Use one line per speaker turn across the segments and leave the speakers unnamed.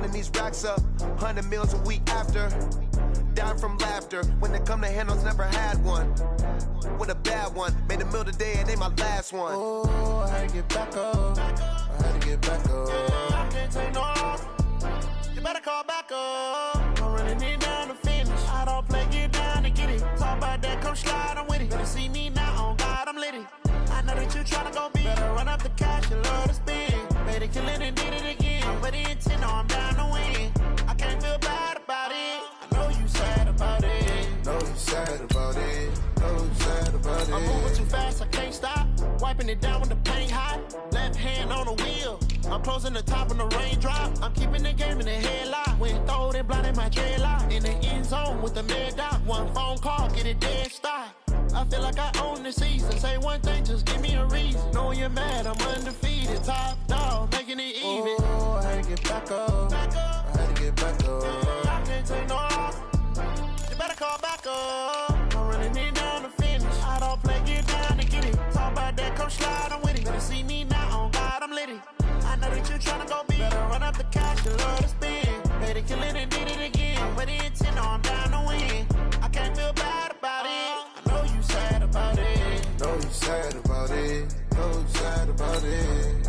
running these racks up, 100 meals a week after. Down from laughter, when they come to handles, never had one. With a bad one, made a meal today and they my last one. Oh, I had to get back up, I had to get back up. I can't take no loss, you better call back up. I'm running it down to finish, I don't play, get down to get it. Talk about that, come slide, I'm with it. Better see me now, on God, I'm litty. I know that you tryna go big, better run up the cash, you love to spin. Made it, kill it and did it again, but the intent, no, I'm down to win. I can't feel bad about it, I know you sad about it. Know you sad about it, know you sad about it. I'm moving too fast, I can't stop, wiping it down with the paint hot. Left hand on the wheel, I'm closing the top on the raindrop. I'm keeping the game in the headlock, when throwed and blinded my dreadlock. In the end zone with the mad dot, one phone call, get it dead stop. I feel like I own the season. Say one thing, just give me a reason. Knowing you're mad, I'm undefeated. Top dog, making it even. Oh, I had to get back up. I had to get back up. I can't take no loss, you better call back up. I'm running it down to finish, I don't play, get down to get it. Talk about that, come slide, I'm with it. Better see me now, on God, I'm litty. I know that you tryna go big, better run up the cash, you love to spin. Made it, kill it and did it again, but the intent, no, I'm down to win. I can't feel bad about it, I know you sad about it. Know you sad about it, know you sad about it.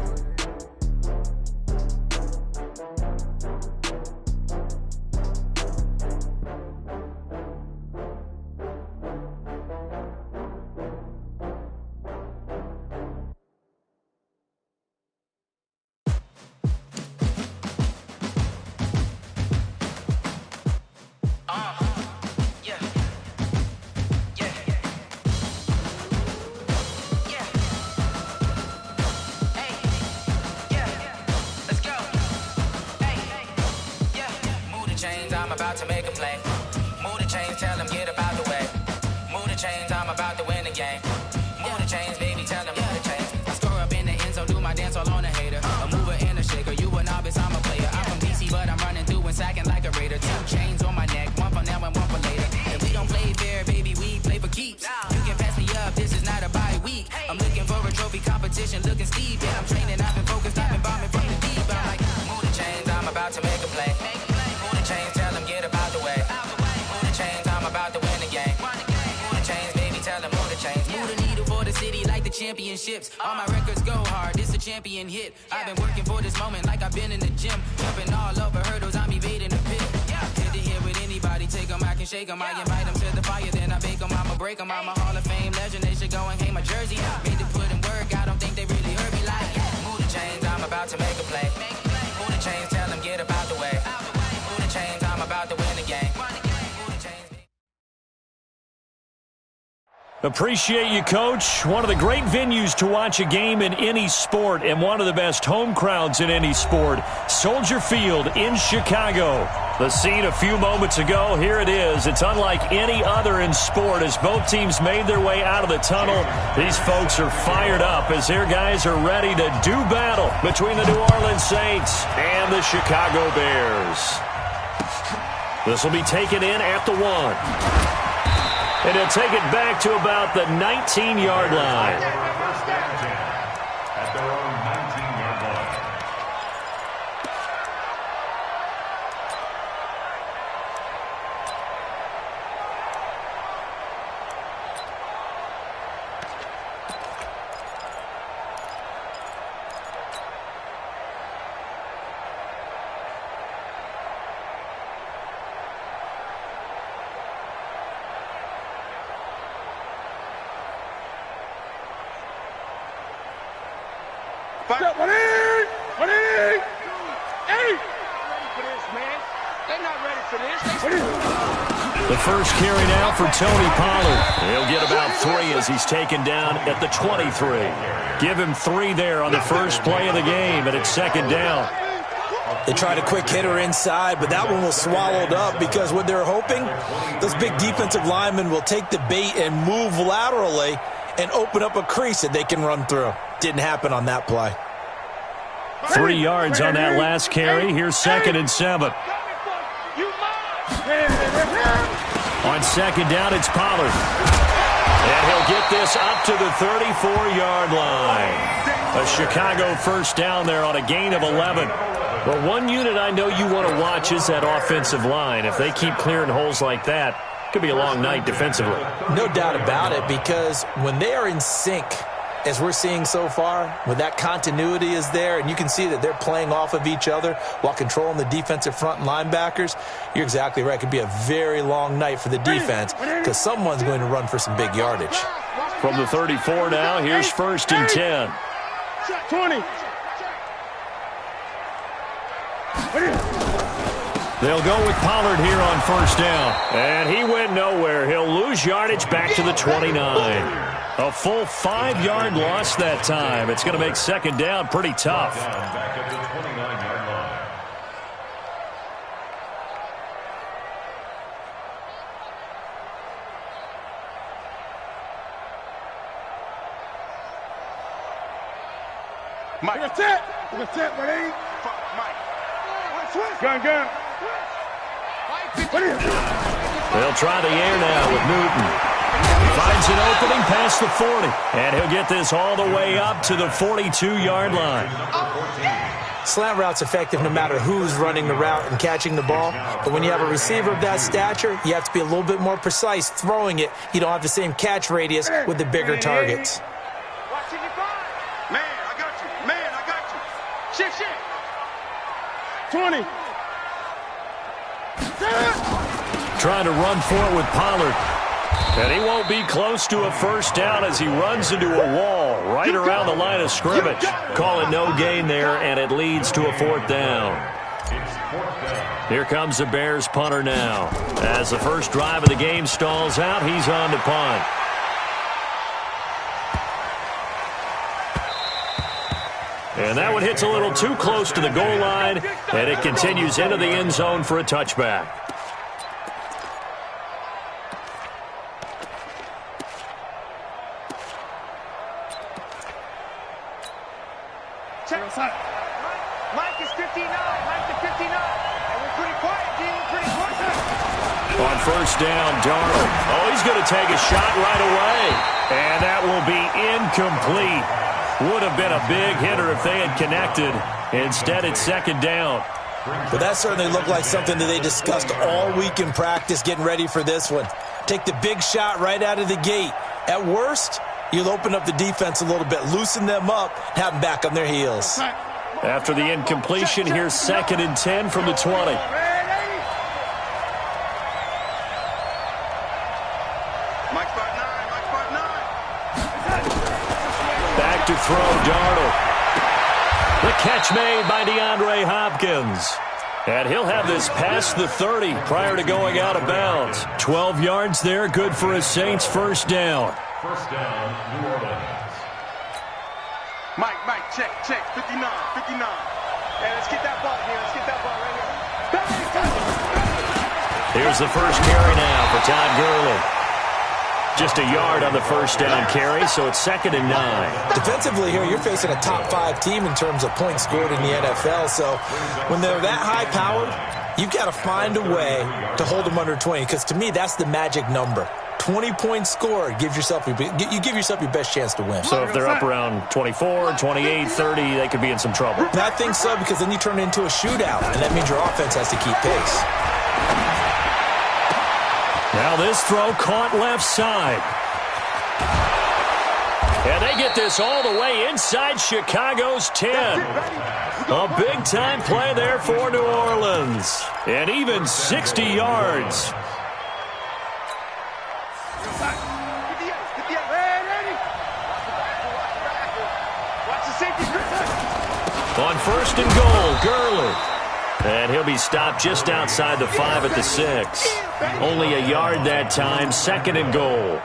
I'm about to make a play. Move the chains, tell them get about the way. Move the chains, I'm about to win the game. Move the chains, baby, tell them move the chains. I score up in the end zone, do my dance all on a hater. A mover and a shaker, you a novice, I'm a player. I'm from DC, but I'm running through and sacking like a raider. 2 chains on my neck, one for now and one for later. And we don't play fair, baby, we play for keeps. You can pass me up, this is not a bye week. I'm looking for a trophy competition, looking steep. Yeah, I'm training, I've been focused, I've been bombing from the deep. I'm like, move the chains, I'm about to make a play. Move the chains, tell them get about the way. Move the chains, I'm about to win the game. Move the chains, baby, tell them move the chains. Move the needle for the city like the championships. All my records go hard, this a champion hit. I've been working for this moment like I've been in the gym. Jumping all over hurdles, I'm evading the pit. Hit to hit with anybody, take them, I can shake them. I invite them to the fire, then I bake them, I'ma break them. I'm a Hall of Fame legend, they should go and hang my jersey. Made to put in work, I don't think they really heard me like. Move the chains, I'm about to make a play. Move the chains, tell them get about the way. Move the chains, I'm about to win the game.
Appreciate you, Coach. One of the great venues to watch a game in any sport and one of the best home crowds in any sport. Soldier Field in Chicago. The scene a few moments ago, here it is. It's unlike any other in sport as both teams made their way out of the tunnel. These folks are fired up as their guys are ready to do battle between the New Orleans Saints and the Chicago Bears. This will be taken in at the 1. And he'll take it back to about the 19-yard line.
First down at their own 19-yard line.
The first carry now for Tony Pollard. He'll get about 3 as he's taken down at the 23. Give him 3 there on the first play of the game, and it's second down.
They tried a quick hitter inside, but that one was swallowed up because what they're hoping, those big defensive linemen will take the bait and move laterally and open up a crease that they can run through. Didn't happen on that play.
3 yards on that last carry. Here's 2nd and 7. On second down, it's Pollard. And he'll get this up to the 34-yard line. A Chicago first down there on a gain of 11. Well, one unit I know you want to watch is that offensive line. If they keep clearing holes like that, it could be a long night defensively.
No doubt about it, because when they are in sync, as we're seeing so far, when that continuity is there, and you can see that they're playing off of each other while controlling the defensive front linebackers, you're exactly right. It could be a very long night for the defense because someone's going to run for some big yardage.
From the 34 now, here's 1st and 10.
20.
They'll go with Pollard here on 1st down. And he went nowhere. He'll lose yardage back to the 29. A full 5-yard loss that time. It's going to make 2nd down pretty tough.
Back at the 29-yard line.
Mike. That's it. That's it, buddy. Mike. Gun.
They'll try the air now with Newton. Finds an opening past the 40. And he'll get this all the way up to the 42-yard line.
Slant route's effective no matter who's running the route and catching the ball. But when you have a receiver of that stature, you have to be a little bit more precise throwing it. You don't have the same catch radius with the bigger targets.
Man, I got you. Shift. 20.
Trying to run for it with Pollard. And he won't be close to a 1st down as he runs into a wall right around the line of scrimmage. Call it no gain there, and it leads to a 4th down. Here comes the Bears punter now. As the first drive of the game stalls out, he's on to punt. And that one hits a little too close to the goal line, and it continues into the end zone for a touchback.
Mike is 59. And we're pretty quiet, team. Pretty quiet.
On 1st down, Darnold. Oh, he's going to take a shot right away. And that will be incomplete. Would have been a big hitter if they had connected. Instead, it's 2nd down.
But that certainly looked like something that they discussed all week in practice getting ready for this one. Take the big shot right out of the gate. At worst, you'll open up the defense a little bit, loosen them up, have them back on their heels.
After the incompletion, here's 2nd and 10 from the 20. Back to throw, Darnold. The catch made by DeAndre Hopkins. And he'll have this past the 30 prior to going out of bounds. 12 yards there, good for a Saints 1st down.
1st down, New Orleans.
Mike, check. 59. Hey, let's get that ball here.
Here's the first carry now for Todd Gurley. Just a yard on the 1st down carry, so it's 2nd and 9.
Defensively here, you're facing a top 5 team in terms of points scored in the NFL. So when they're that high-powered, you've got to find a way to hold them under 20, because to me, that's the magic number. 20 points scored, you give yourself your best chance to win.
So if they're up around 24, 28, 30, they could be in some trouble.
And I think so, because then you turn it into a shootout, and that means your offense has to keep pace.
Now this throw caught left side. And they get this all the way inside Chicago's 10. A big-time play there for New Orleans. And even 60 yards. On 1st and goal, Gurley. And he'll be stopped just outside the 5 at the 6. Only a yard that time, 2nd and goal.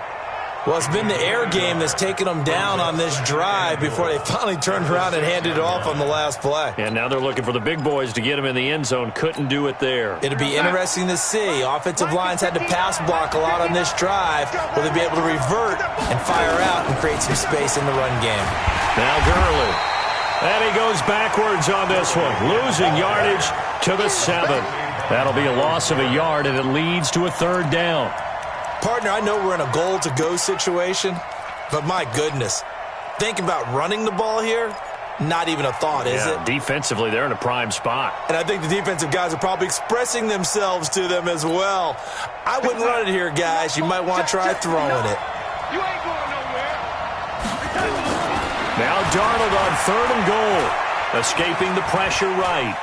Well, it's been the air game that's taken them down on this drive before they finally turned around and handed it off on the last play.
And now they're looking for the big boys to get him in the end zone. Couldn't do it there.
It'll be interesting to see. Offensive lines had to pass block a lot on this drive. Will they be able to revert and fire out and create some space in the run game?
Now Gurley. And he goes backwards on this one, losing yardage to the 7. That'll be a loss of a yard, and it leads to a 3rd down.
Partner, I know we're in a goal-to-go situation, but my goodness, think about running the ball here. Not even a thought, is it?
Defensively, they're in a prime spot.
And I think the defensive guys are probably expressing themselves to them as well. I wouldn't run it here, guys. You might want to try throwing it.
You ain't going nowhere.
Now Darnold on 3rd and goal. Escaping the pressure right.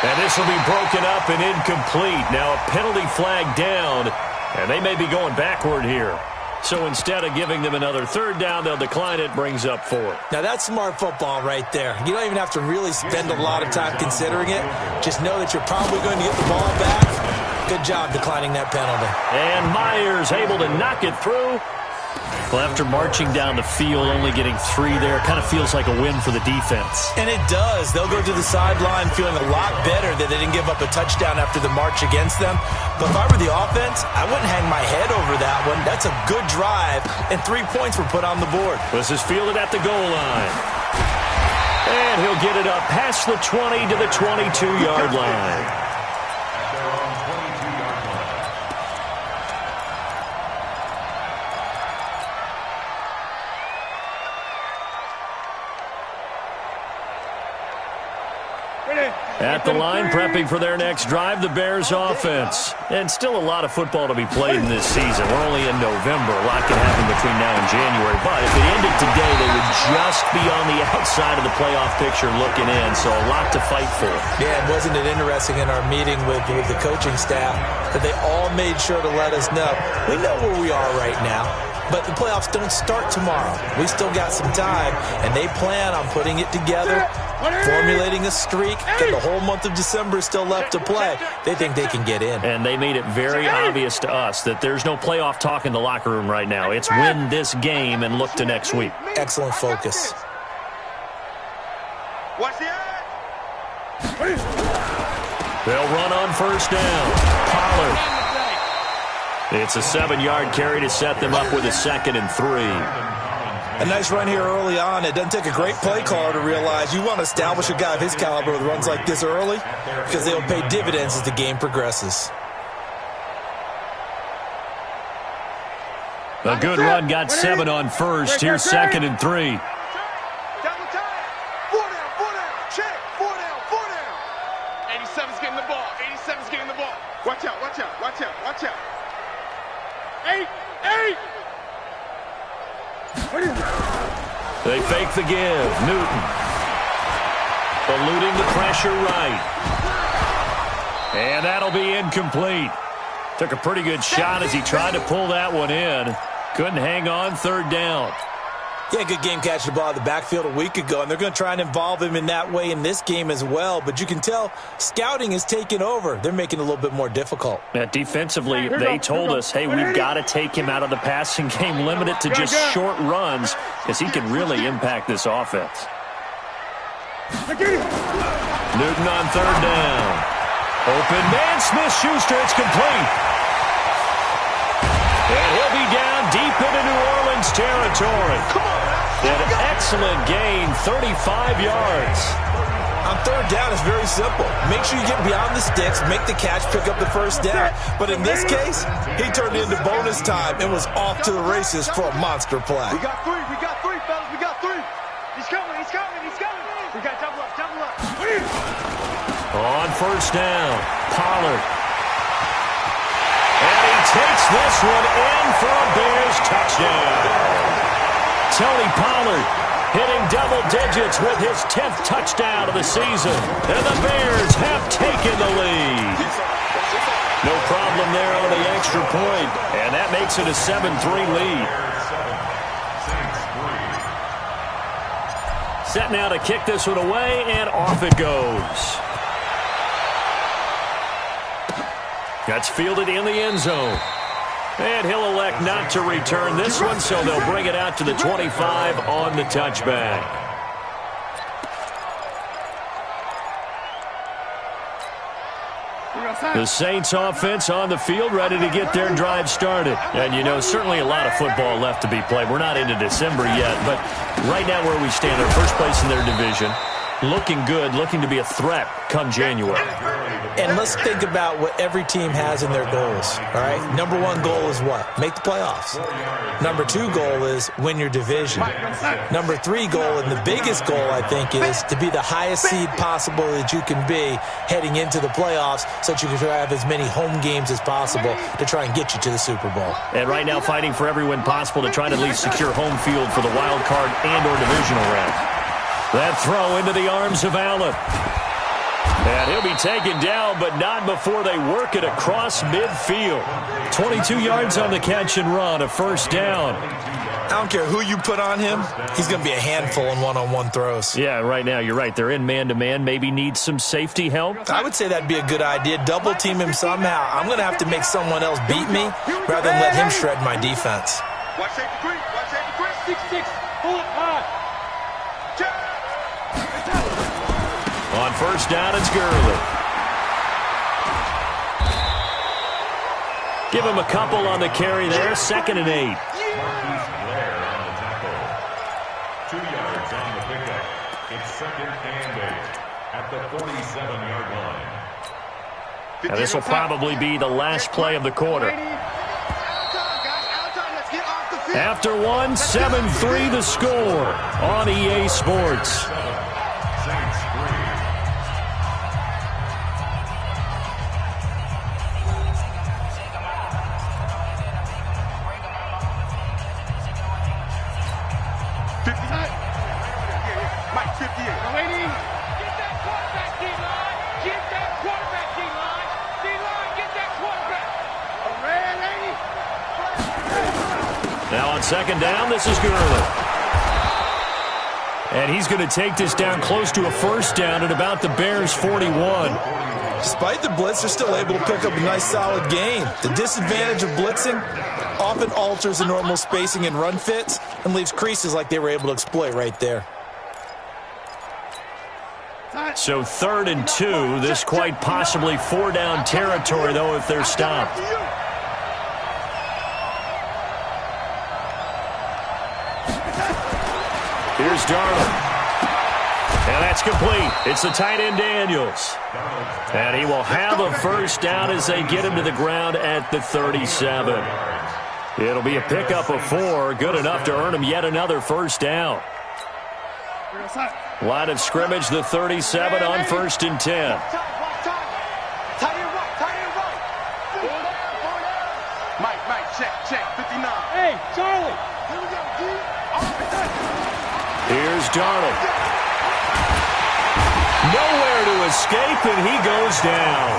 And this will be broken up and incomplete. Now a penalty flag down, and they may be going backward here. So instead of giving them another 3rd down, they'll decline it, brings up 4th.
Now that's smart football right there. You don't even have to really spend a lot of time considering it. Just know that you're probably going to get the ball back. Good job declining that penalty.
And Myers able to knock it through. Well, after marching down the field, only getting 3 there, kind of feels like a win for the defense.
And it does. They'll go to the sideline feeling a lot better that they didn't give up a touchdown after the march against them. But if I were the offense, I wouldn't hang my head over that one. That's a good drive, and 3 points were put on the board.
This is fielded at the goal line. And he'll get it up past the 20 to the 22-yard line. At the line, prepping for their next drive, the Bears offense. And still a lot of football to be played in this season. We're only in November. A lot can happen between now and January. But if it ended today, they would just be on the outside of the playoff picture looking in. So a lot to fight for.
Yeah, and wasn't it interesting in our meeting with the coaching staff that they all made sure to let us know, we know where we are right now. But the playoffs don't start tomorrow. We still got some time, and they plan on putting it together, formulating a streak, and the whole month of December is still left to play. They think they can get in.
And they made it very obvious to us that there's no playoff talk in the locker room right now. It's win this game and look to next week.
Excellent focus.
Watch the eye.
They'll run on 1st down. Pollard. It's a 7-yard carry to set them up with a 2nd and 3.
A nice run here early on. It doesn't take a great play caller to realize you want to establish a guy of his caliber with runs like this early because they'll pay dividends as the game progresses.
A good run got 7 on 1st. Here's 2nd and 3.
Double time. 4 down. Check. 4 down. 87's getting the ball. 87's getting the ball. Watch out. Eight.
They fake the give. Newton. Eluding the pressure right. And that'll be incomplete. Took a pretty good shot as he tried to pull that one in. Couldn't hang on, 3rd down.
Yeah, good game catching the ball at the backfield a week ago, and they're going to try and involve him in that way in this game as well. But you can tell scouting is taking over. They're making it a little bit more difficult.
Defensively, they told us, hey, we've got to take him out of the passing game, limit it to just short runs, because he can really impact this offense. Newton on 3rd down. Open man, Smith-Schuster, it's complete. And he'll be down deep into New Orleans territory. An excellent gain, 35 yards.
On 3rd down, it's very simple. Make sure you get beyond the sticks, make the catch, pick up the 1st down. But in this case, he turned it into bonus time and was off to the races for a monster play.
We got 3, fellas. We got 3. He's coming. We got double up.
On 1st down, Pollard. And he takes this one in for a Bears touchdown. Tony Pollard hitting double digits with his 10th touchdown of the season. And the Bears have taken the lead. No problem there on the extra point. And that makes it a 7-3 lead. Set now to kick this one away, and off it goes. That's fielded in the end zone. And he'll elect not to return this one, so they'll bring it out to the 25 on the touchback. The Saints offense on the field, ready to get their drive started. And, you know, certainly a lot of football left to be played. We're not into December yet, but right now where we stand, they're first place in their division. looking good, looking to be a threat come January.
And let's think about what every team has in their goals, all right? Number one goal is what? Make the playoffs. Number two goal is win your division. Number three goal, and the biggest goal, I think, is to be the highest seed possible that you can be heading into the playoffs so that you can have as many home games as possible to try and get you to the Super Bowl.
And right now fighting for every win possible to try to at least secure home field for the wild card and or divisional round. That throw into the arms of Allen. And he'll be taken down, but not before they work it across midfield. 22 yards on the catch and run, a first down.
I don't care who you put on him, he's going to be a handful in one-on-one throws.
Yeah, right now, you're right. They're in man-to-man, maybe need some safety help.
I would say that'd be a good idea. Double team him somehow. I'm going to have to make someone else beat me rather than let him shred my defense.
Watch safety three. Watch safety three. 6-6. Pull it hard.
On first down, it's Gurley. Give him a couple on the carry there. 2nd and 8.
2 yards on the pickup. It's 2nd and 8 at the 47-yard line.
Now this will probably be the last play of the quarter. After one, 7-3 the score on EA Sports. Now on 2nd down, this is Gurley. And he's going to take this down close to a first down at about the Bears' 41.
Despite the blitz, they're still able to pick up a nice solid gain. The disadvantage of blitzing often alters the normal spacing and run fits and leaves creases like they were able to exploit right there.
So 3rd and 2, this quite possibly 4-down territory, though, if they're stopped. Here's Darnold. And that's complete. It's the tight end Daniels. And he will have a first down as they get him to the ground at the 37. It'll be a pickup of 4, good enough to earn him yet another first down. Line of scrimmage, the 37 on 1st and 10.
Mike, check, 59. Hey, Charlie.
Here's Darnold. Nowhere to escape, and he goes down.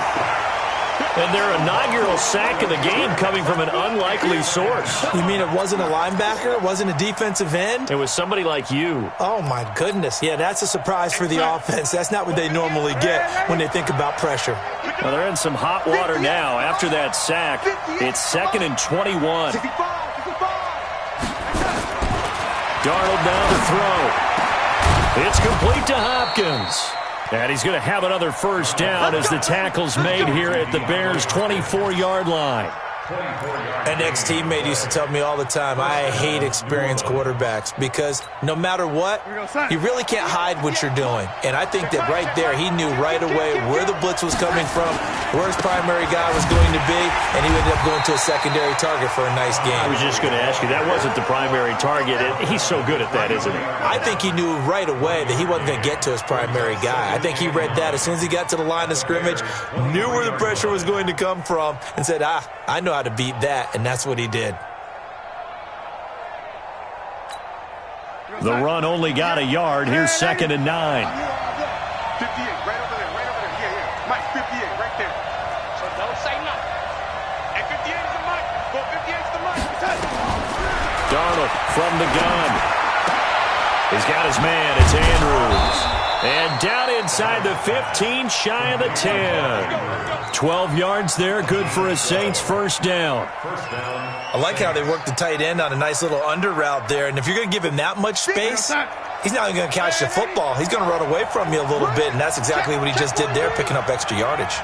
And their inaugural sack of the game coming from an unlikely source.
You mean it wasn't a linebacker? It wasn't a defensive end?
It was somebody like you.
Oh, my goodness. Yeah, that's a surprise for the offense. That's not what they normally get when they think about pressure.
Well, they're in some hot water now. After that sack, it's 2nd and 21. Darnold down to throw. It's complete to Hopkins. And he's going to have another first down as the tackle's made here at the Bears' 24-yard line.
An ex-teammate used to tell me all the time, I hate experienced quarterbacks because no matter what, you really can't hide what you're doing. And I think that right there, he knew right away where the blitz was coming from, where his primary guy was going to be, and he ended up going to a secondary target for a nice game.
I was just going to ask you, that wasn't the primary target. He's so good at that, isn't he?
I think he knew right away that he wasn't going to get to his primary guy. I think he read that as soon as he got to the line of scrimmage, knew where the pressure was going to come from, and said, I know how to beat that, and that's what he did.
The run only got a yard. Here's 2nd and 9.
58, right over there. Yeah. Mike, 58, right there. So don't say nothing. And 58 is the Mike. Go 58 is the Mike.
Darnold from the gun. He's got his man. It's Andrews. And down inside the 15, shy of the 10. 12 yards there, good for a Saints first down.
I like how they work the tight end on a nice little under route there. And if you're going to give him that much space, he's not even going to catch the football. He's going to run away from you a little bit, and that's exactly what he just did there, picking up extra yardage.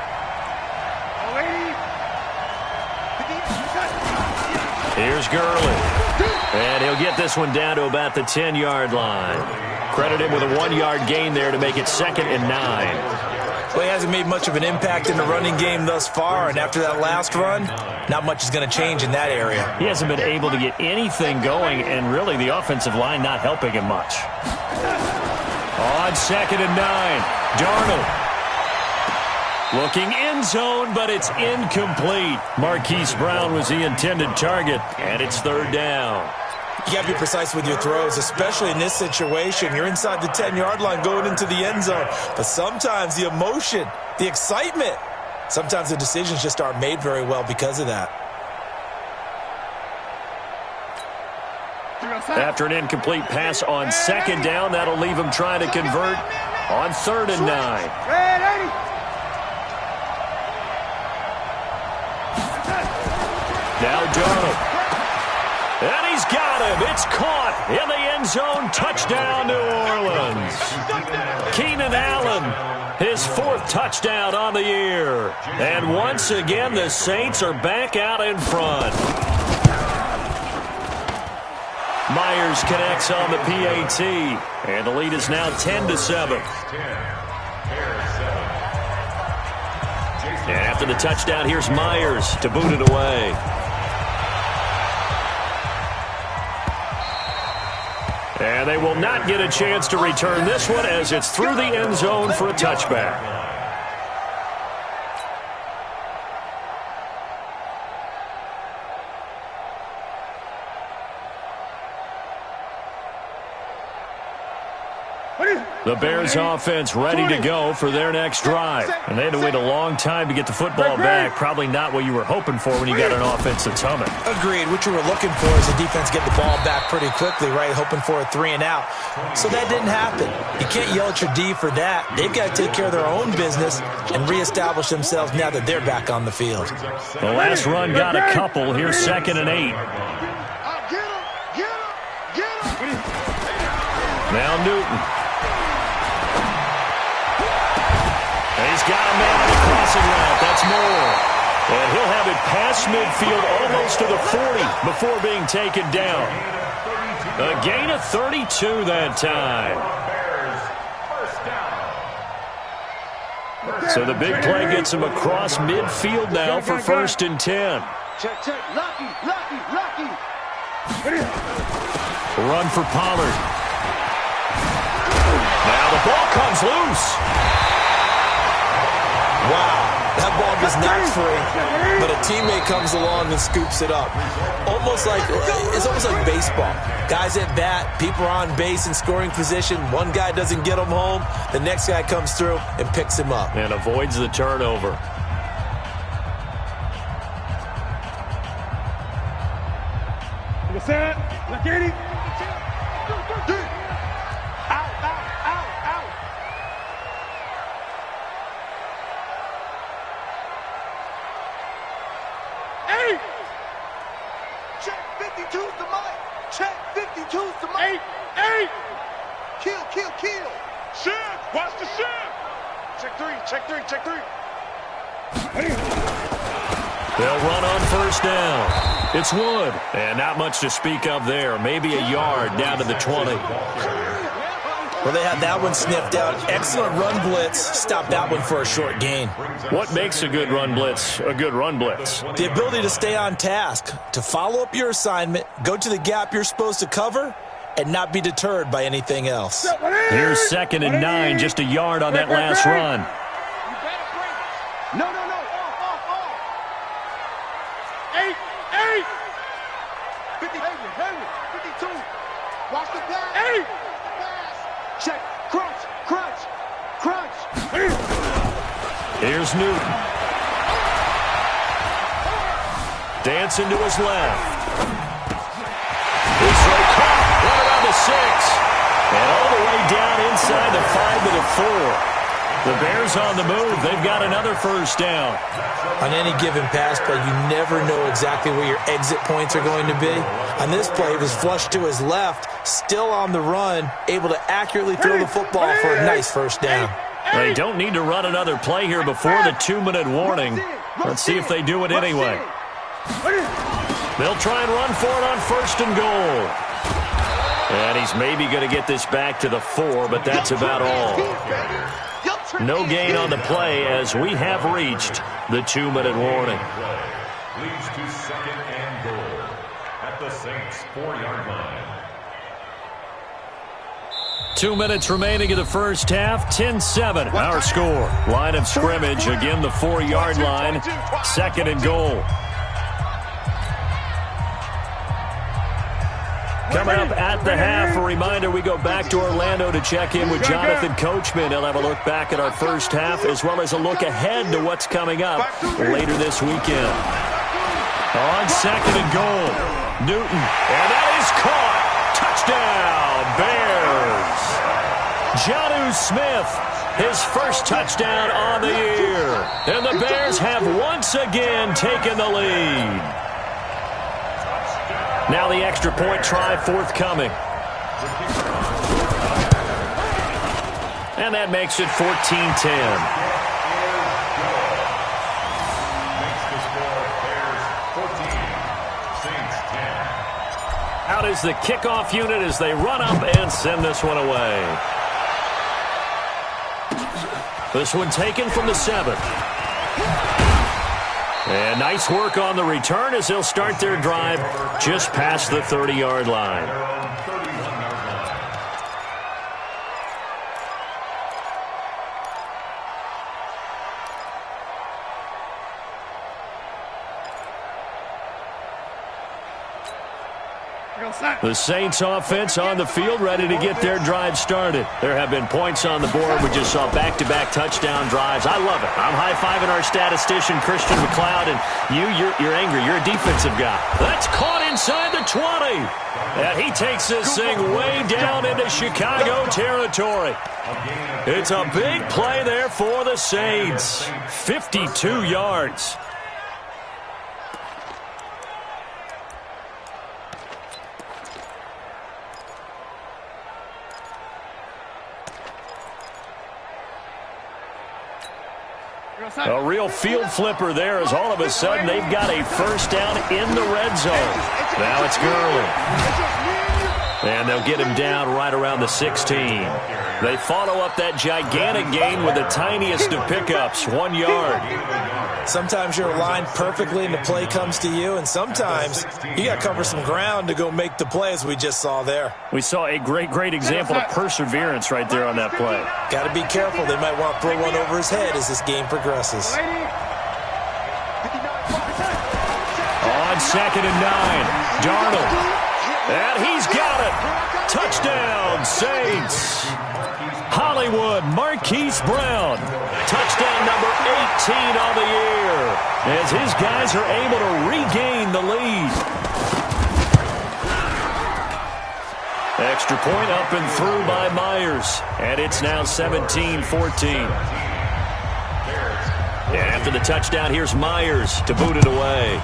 Here's Gurley. And he'll get this one down to about the 10-yard line. Credit him with a 1-yard gain there to make it 2nd and 9.
Well, he hasn't made much of an impact in the running game thus far, and after that last run, not much is going to change in that area.
He hasn't been able to get anything going, and really the offensive line not helping him much. On 2nd and 9, Darnold. Looking end zone, but it's incomplete. Marquise Brown was the intended target, and it's 3rd down.
You got to be precise with your throws, especially in this situation. You're inside the 10-yard line going into the end zone. But sometimes the emotion, the excitement, sometimes the decisions just aren't made very well because of that.
After an incomplete pass on 2nd down, that'll leave him trying to convert on 3rd and 9. Now Darnold. And he's got him. It's caught in the end zone. Touchdown, New Orleans. Keenan Allen, his 4th touchdown on the year. And once again, the Saints are back out in front. Myers connects on the PAT. And the lead is now 10-7. And after the touchdown, here's Myers to boot it away. And they will not get a chance to return this one as it's through the end zone for a touchback. The Bears offense ready to go for their next drive. And they had to wait a long time to get the football back. Probably not what you were hoping for when you got an offense that's humming.
Agreed. What you were looking for is the defense get the ball back pretty quickly, right? Hoping for a 3 and out. So that didn't happen. You can't yell at your D for that. They've got to take care of their own business and reestablish themselves now that they're back on the field.
The last run got a couple. Here's 2nd and 8. Now Newton. He's got a man on the crossing route. That's more. And he'll have it past midfield almost to the 40 before being taken down. A gain of 32 that time. So the big play gets him across midfield now for 1st and 10.
Check, check. Lucky.
Run for Pollard. Now the ball comes loose.
Wow, that ball was not free, but a teammate comes along and scoops it up. It's almost like baseball. Guys at bat, people are on base in scoring position. One guy doesn't get him home. The next guy comes through and picks him up.
And avoids the turnover.
Check 52's the mic. Check 52's the mic. 8. Kill. Shift. Watch the shift. Check 3.
They'll run on 1st down. It's Wood. And not much to speak of there. Maybe a yard down to the 20.
Well, they had that one sniffed out. Excellent run blitz. Stopped that one for a short gain.
What makes a good run blitz a good run blitz?
The ability to stay on task, to follow up your assignment, go to the gap you're supposed to cover, and not be deterred by anything else.
Here's 2nd and 9, just a yard on that last run.
No. Off. 8. 52. Watch the pass. 8. Check. Crunch.
Here's Newton. Dancing to his left. It's caught. Right around the 6. And all the way down inside the 5 to the 4. The Bears on the move. They've got another 1st down.
On any given pass play, you never know exactly where your exit points are going to be. On this play, he was flushed to his left, still on the run, able to accurately throw the football for a nice 1st down.
They don't need to run another play here before the 2-minute warning. Let's see if they do it anyway. They'll try and run for it on 1st and goal. And he's maybe going to get this back to the 4, but that's about all. No gain on the play as we have reached the 2-minute warning.
Leads to second and goal at the Saints' 4-yard line.
2 minutes remaining in the first half. 10-7 our score. Line of scrimmage, again the 4-yard line. Second and goal. Coming up at the half, a reminder, we go back to Orlando to check in with Jonathan Coachman. He'll have a look back at our first half as well as a look ahead to what's coming up later this weekend. On second and goal, Newton, and that is caught. Touchdown, Bears. Jonnu Smith, his first touchdown on the year. And the Bears have once again taken the lead. Now the extra point try forthcoming. And that makes it 14-10. Out is the kickoff unit as they run up and send this one away. This one taken from the 7. And nice work on the return as they'll start their drive just past the 30-yard line. The Saints offense on the field, ready to get their drive started. There have been points on the board. We just saw back-to-back touchdown drives. I love it. I'm high-fiving our statistician, Christian McLeod, and you're angry. You're a defensive guy. That's caught inside the 20. And he takes this thing way down into Chicago territory. It's a big play there for the Saints. 52 yards. A real field flipper there as all of a sudden they've got a first down in the red zone. Now it's Gurley. And they'll get him down right around the 16. They follow up that gigantic gain with the tiniest of pickups, 1 yard.
Sometimes you're aligned perfectly and the play comes to you, and sometimes you got to cover some ground to go make the play, as we just saw there.
We saw a great example of perseverance right there on that play.
Got to be careful. They might want to throw one over his head as this game progresses.
On second and 9, Darnold. And he's got it. Touchdown, Saints. Hollywood, Marquise Brown. Touchdown number 18 on the year as his guys are able to regain the lead. Extra point up and through by Myers. And it's now 17-14. After the touchdown, here's Myers to boot it away.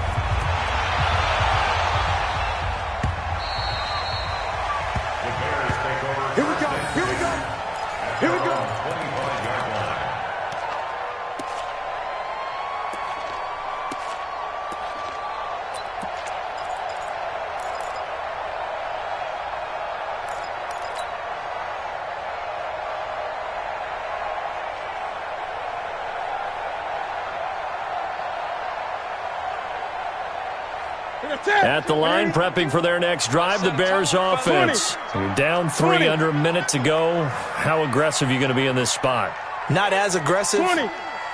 At the line, prepping for their next drive, the Bears offense. You're down 3, under a minute to go. How aggressive are you going to be in this spot?
Not as aggressive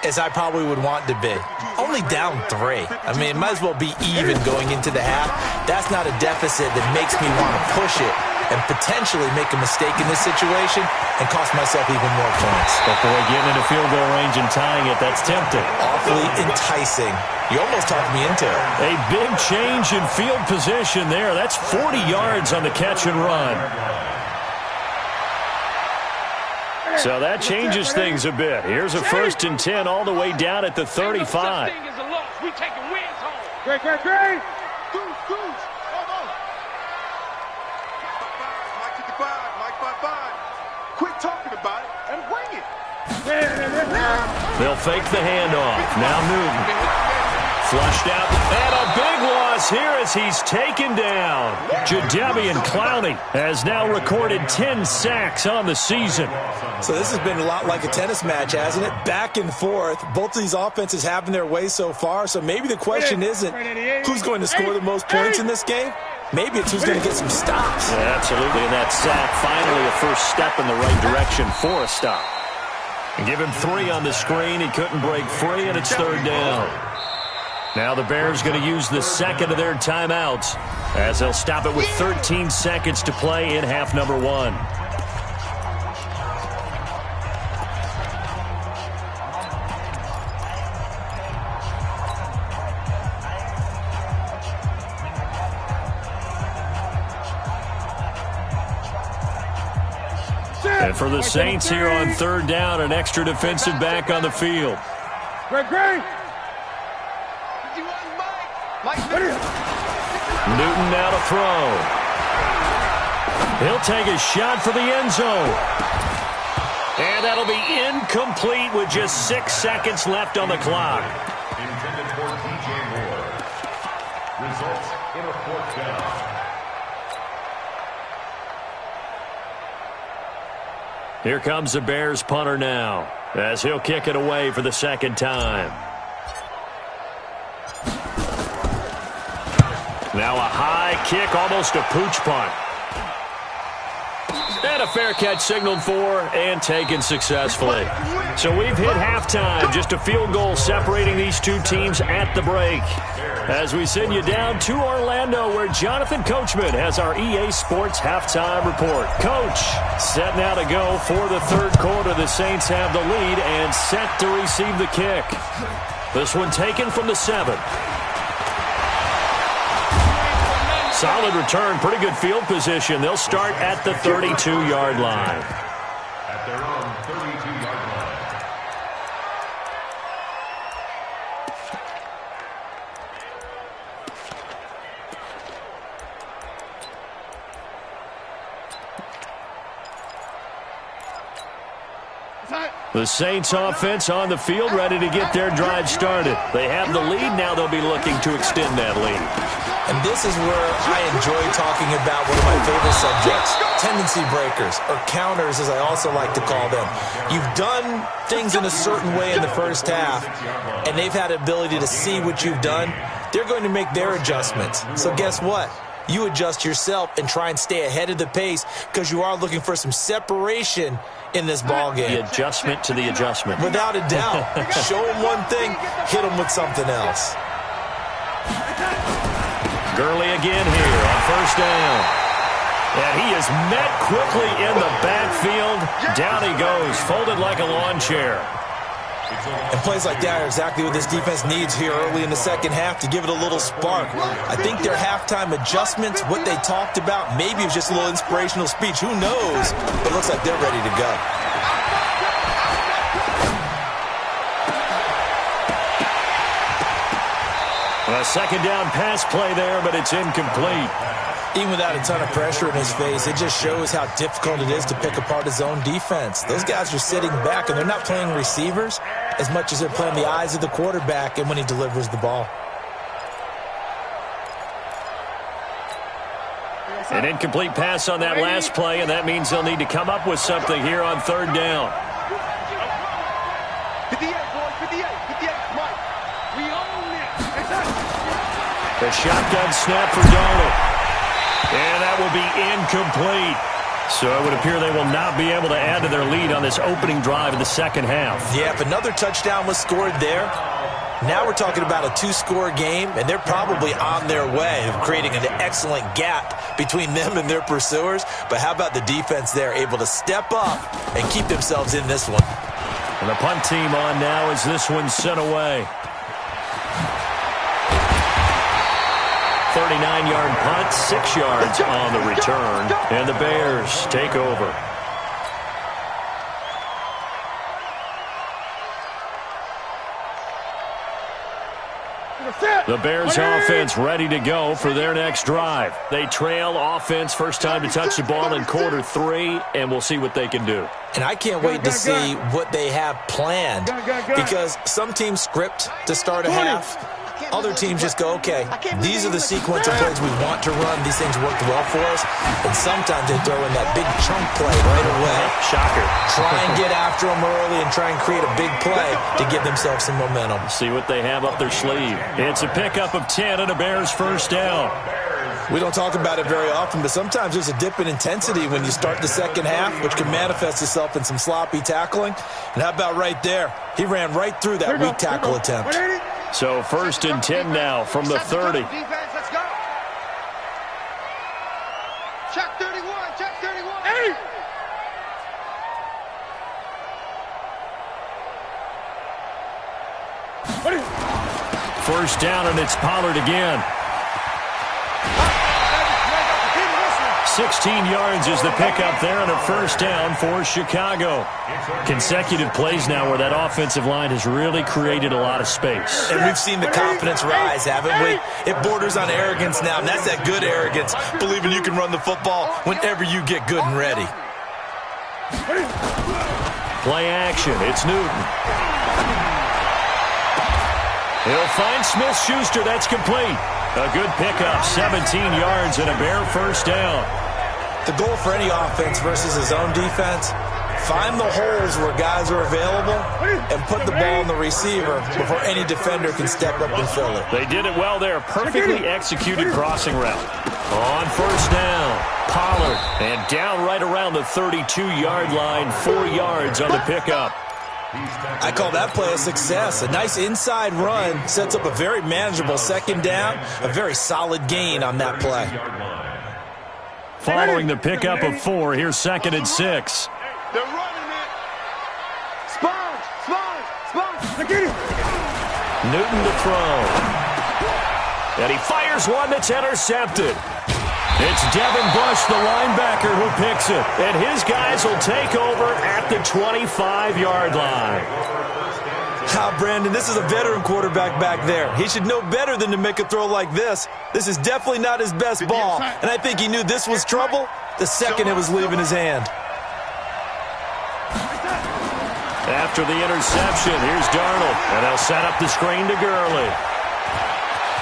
as I probably would want to be. Only down 3. I mean, it might as well be even going into the half. That's not a deficit that makes me want to push it and potentially make a mistake in this situation and cost myself even more points.
But boy, getting into field goal range and tying it, that's tempting.
Awfully enticing. You almost talked me into it.
A big change in field position there. That's 40 yards on the catch and run. So that changes things a bit. Here's a 1st and 10 all the way down at the 35.
Great. Quit talking about it and bring it.
They'll fake the handoff. Now Newton. Flushed out, and a big loss here as he's taken down. Jadeveon Clowney has now recorded 10 sacks on the season.
So this has been a lot like a tennis match, hasn't it? Back and forth. Both of these offenses having their way so far, so maybe the question isn't who's going to score the most points in this game. Maybe it's who's going to get some stops.
Yeah, absolutely, and that sack finally a first step in the right direction for a stop. And give him 3 on the screen. He couldn't break free, and it's 3rd down. Now the Bears going to use the second of their timeouts as they'll stop it with 13 seconds to play in half number 1. And for the Saints here on 3rd down, an extra defensive back on the field.
Great.
Newton now to throw. He'll take a shot for the end zone. And that'll be incomplete with just 6 seconds left on the clock.
Intended for DJ Moore. Results in a 4th down.
Here comes the Bears punter now as he'll kick it away for the 2nd time. Now a high kick, almost a pooch punt. And a fair catch signaled for and taken successfully. So we've hit halftime, just a field goal separating these two teams at the break. As we send you down to Orlando, where Jonathan Coachman has our EA Sports halftime report. Coach, set now to go for the 3rd quarter. The Saints have the lead and set to receive the kick. This one taken from the 7. Solid return, pretty good field position. They'll start at the 32-yard line.
At their own 32-yard line.
The Saints offense on the field, ready to get their drive started. They have the lead. Now they'll be looking to extend that lead.
And this is where I enjoy talking about one of my favorite subjects, tendency breakers, or counters as I also like to call them. You've done things in a certain way in the first half, and they've had the ability to see what you've done. They're going to make their adjustments. So guess what? You adjust yourself and try and stay ahead of the pace because you are looking for some separation in this ball game.
The adjustment to the adjustment.
Without a doubt. Show them one thing, hit them with something else.
Gurley again here on 1st down. And he is met quickly in the backfield. Down he goes, folded like a lawn chair.
And plays like that are exactly what this defense needs here early in the second half to give it a little spark. I think their halftime adjustments, what they talked about, maybe it was just a little inspirational speech. Who knows? But it looks like they're ready to go.
A 2nd down pass play there, but it's incomplete.
Even without a ton of pressure in his face, it just shows how difficult it is to pick apart his own defense. Those guys are sitting back, and they're not playing receivers as much as they're playing the eyes of the quarterback and when he delivers the ball.
An incomplete pass on that last play, and that means they'll need to come up with something here on 3rd down.
58, boys, 58, Mike. We own this.
The shotgun snap for Darnold. And that will be incomplete. So it would appear they will not be able to add to their lead on this opening drive of the 2nd half.
Yeah, if another touchdown was scored there, now we're talking about a 2-score game, and they're probably on their way of creating an excellent gap between them and their pursuers. But how about the defense there, able to step up and keep themselves in this one?
And the punt team on now as this one's sent away. 39-yard punt, 6 yards on the return, and the Bears take over. The Bears offense ready to go for their next drive. They trail offense, first time to touch the ball in quarter 3, and we'll see what they can do.
And I can't wait to see what they have planned, because some teams script to start a half. Other teams just go, okay, these are the sequence of plays we want to run. These things worked well for us. And sometimes they throw in that big chunk play right away.
Shocker.
Try and get after them early and try and create a big play to give themselves some momentum.
See what they have up their sleeve. It's a pickup of 10 and a Bears first down.
We don't talk about it very often, but sometimes there's a dip in intensity when you start the second half, which can manifest itself in some sloppy tackling. And how about right there? He ran right through that weak tackle attempt.
So first and 10 now from the 30.
Defense, let's go. Check 31, check 31. Hey!
First down, and it's Pollard again. 16 yards is the pickup there, and a first down for Chicago. Consecutive plays now where that offensive line has really created a lot of space.
And we've seen the confidence rise, haven't we? It borders on arrogance now, and that's that good arrogance, believing you can run the football whenever you get good and ready.
Play action. It's Newton. He'll find Smith-Schuster. That's complete. A good pickup, 17 yards and a Bear first down.
The goal for any offense versus his own defense, find the holes where guys are available and put the ball in the receiver before any defender can step up and fill it.
They did it well there. Perfectly executed crossing route. On first down, Pollard. And down right around the 32-yard line, 4 yards on the pickup.
I call that play a success. A nice inside run sets up a very manageable second down, a very solid gain on that play.
Following the pickup of 4, here's second and 6.
They're running it. Sponge. Get it.
Newton to throw. And he fires one that's intercepted. It's Devin Bush, the linebacker, who picks it. And his guys will take over at the 25-yard line.
Brandon, this is a veteran quarterback back there. He should know better than to make a throw like this. This is definitely not his best ball. And I think he knew this was trouble the second it was leaving his hand.
After the interception, here's Darnold. And they'll set up the screen to Gurley.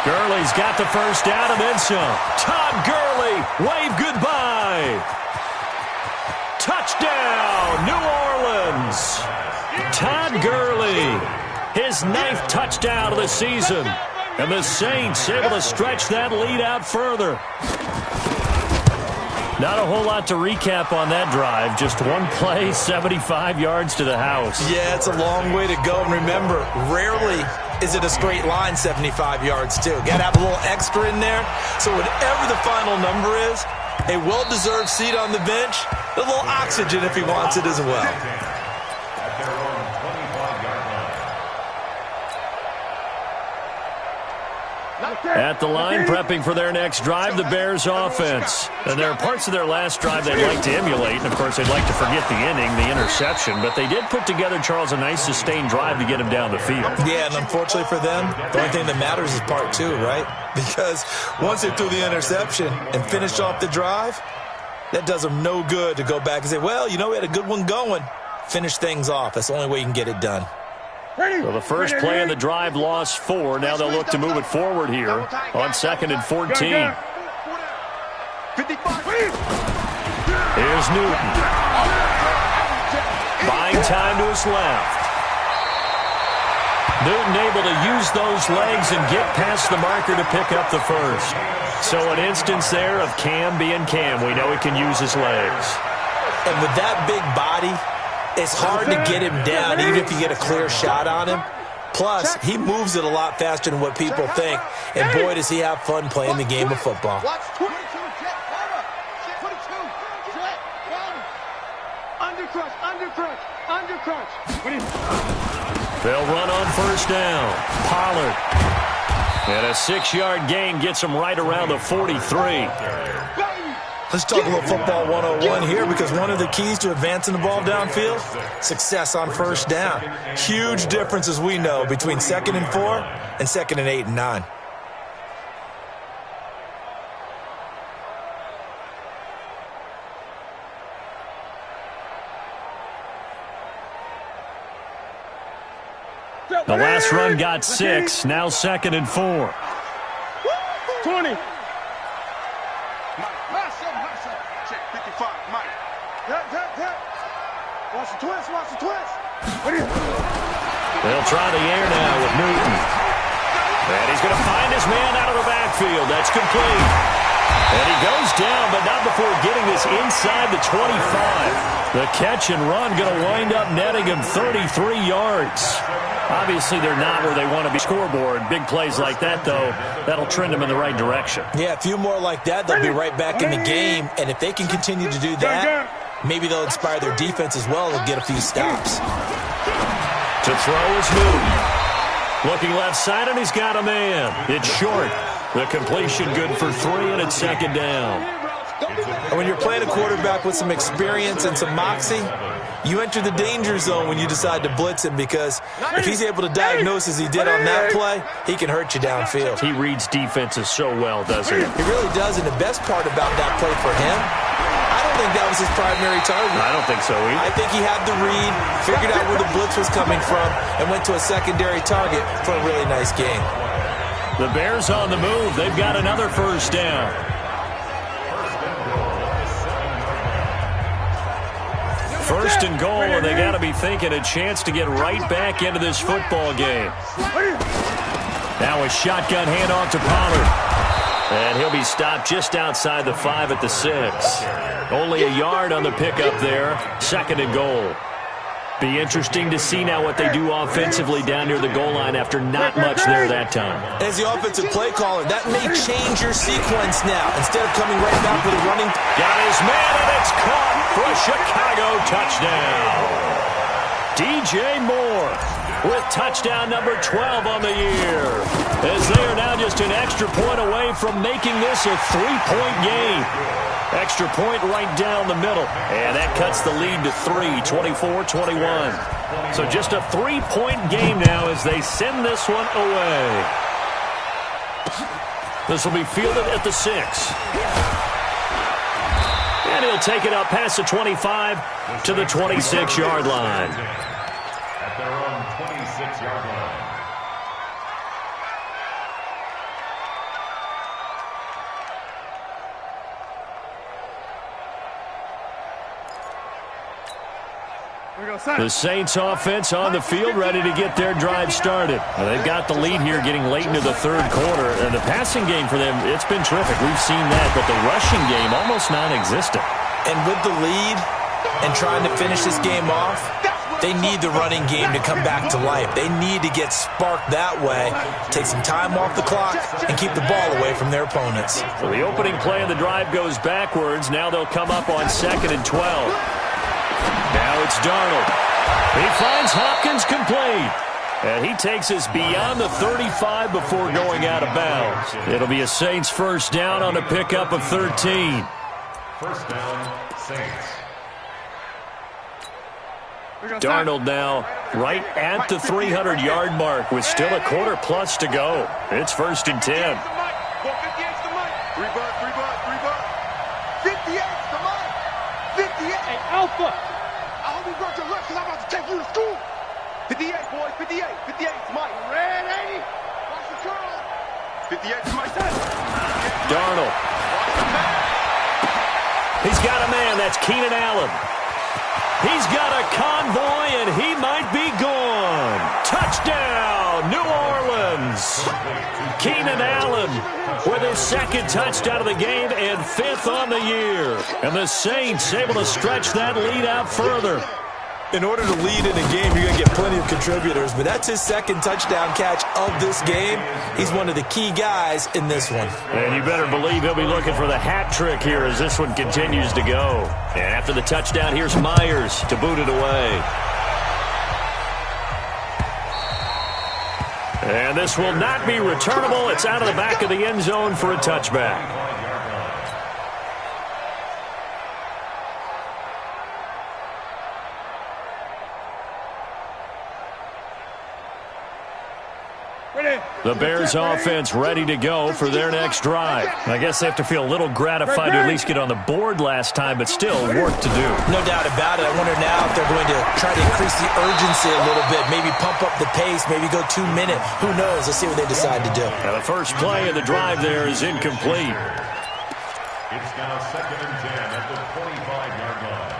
Gurley's got the first down and then some. Todd Gurley, wave goodbye. Touchdown, New Orleans. Todd Gurley, his 9th touchdown of the season. And the Saints able to stretch that lead out further. Not a whole lot to recap on that drive. Just one play, 75 yards to the house.
Yeah, it's a long way to go. And remember, rarely is it a straight line 75 yards, too. Got to have a little extra in there. So whatever the final number is, a well-deserved seat on the bench, a little oxygen if he wants it as well.
At the line, prepping for their next drive, the Bears offense. And there are parts of their last drive they'd like to emulate. And, of course, they'd like to forget the inning, the interception. But they did put together, Charles, a nice sustained drive to get him down the field.
Yeah, and unfortunately for them, the only thing that matters is part 2, right? Because once they threw the interception and finished off the drive, that does them no good to go back and say, well, you know, we had a good one going. Finish things off. That's the only way you can get it done.
Well, the first play of the drive lost 4. Now they'll look to move it forward here on 2nd and 14. Here's Newton. Buying time to his left. Newton able to use those legs and get past the marker to pick up the first. So an instance there of Cam being Cam. We know he can use his legs.
And with that big body, it's hard to get him down, even if you get a clear shot on him. Plus, he moves it a lot faster than what people think. And boy, does he have fun playing the game of football.
They'll run on first down. Pollard. And a 6-yard gain gets him right around the 43.
Let's talk a little football 101 here, because one of the keys to advancing the ball downfield, success on first down. Huge difference, as we know, between 2nd and 4 and 2nd and 8 and 9.
The last run got 6, now 2nd and 4.
20. Check 55, Mike. Watch the twist, watch the twist.
They'll try the air now with Newton. And he's going to find his man out of the backfield. That's complete. And he goes down, but not before getting this inside the 25. The catch and run going to wind up netting him 33 yards. Obviously, they're not where they want to be scoreboard. Big plays like that, though, that'll trend them in the right direction.
Yeah, a few more like that, they'll be right back in the game. And if they can continue to do that, maybe they'll inspire their defense as well and get a few stops.
To throw is Newton. Looking left side, and he's got a man. It's short. The completion good for 3, and it's 2nd down.
And when you're playing a quarterback with some experience and some moxie, you enter the danger zone when you decide to blitz him, because if he's able to diagnose as he did on that play, he can hurt you downfield.
He reads defenses so well, doesn't he?
He really does, and the best part about that play for him, I don't think that was his primary target.
I don't think so either.
I think he had the read, figured out where the blitz was coming from, and went to a secondary target for a really nice gain.
The Bears on the move. They've got another 1st down. First and goal, and they got to be thinking a chance to get right back into this football game. Now a shotgun handoff to Pollard. And he'll be stopped just outside the 5 at the 6. Only a yard on the pickup there. 2nd and goal. Be interesting to see now what they do offensively down near the goal line after not much there that time.
As the offensive play caller, that may change your sequence now. Instead of coming right back with a running.
Got his man, and it's caught for a Chicago touchdown. DJ Moore with touchdown number 12 on the year, as they are now just an extra point away from making this a 3-point game. Extra point right down the middle, and that cuts the lead to 3, 24-21. So just a 3-point game now as they send this one away. This will be fielded at the 6. And he'll take it up past the 25 to the 26-yard line.
At their own 26-yard line.
The Saints offense on the field, ready to get their drive started. Well, they've got the lead here getting late into the 3rd quarter. And the passing game for them, it's been terrific. We've seen that, but the rushing game almost non-existent.
And with the lead and trying to finish this game off, they need the running game to come back to life. They need to get sparked that way, take some time off the clock, and keep the ball away from their opponents.
So the opening play of the drive goes backwards. Now they'll come up on 2nd and 12. Now it's Darnold. He finds Hopkins complete. And he takes us beyond the 35 before going out of bounds. It'll be a Saints 1st down on a pickup of 13.
1st down, Saints.
Darnold now right at the 300-yard mark with still a quarter plus to go. It's 1st and 10.
58's the mic. 3 bud. 58's the mic. 58. Hey, Alpha. I hope you brought your lunch because I'm about to take you to school. 58, boys. 58. 58's Mike. Red 80. Watch the curl. 58's Mike.
Darnold. He's got a man. That's Keenan Allen. He's got a convoy, and he might be gone. Touchdown, New Orleans. Keenan Allen with his 2nd touchdown of the game and 5th on the year. And the Saints able to stretch that lead out further.
In order to lead in a game, you're going to get plenty of contributors, but that's his 2nd touchdown catch of this game. He's one of the key guys in this one.
And you better believe he'll be looking for the hat trick here as this one continues to go. And after the touchdown, here's Myers to boot it away. And this will not be returnable. It's out of the back of the end zone for a touchback. The Bears offense ready to go for their next drive. I guess they have to feel a little gratified to at least get on the board last time, but still work to do.
No doubt about it. I wonder now if they're going to try to increase the urgency a little bit, maybe pump up the pace, maybe go 2 minute. Who knows? Let's see what they decide to do.
Now the first play of the drive there is incomplete.
It's now 2nd and 10 at the 25-yard line.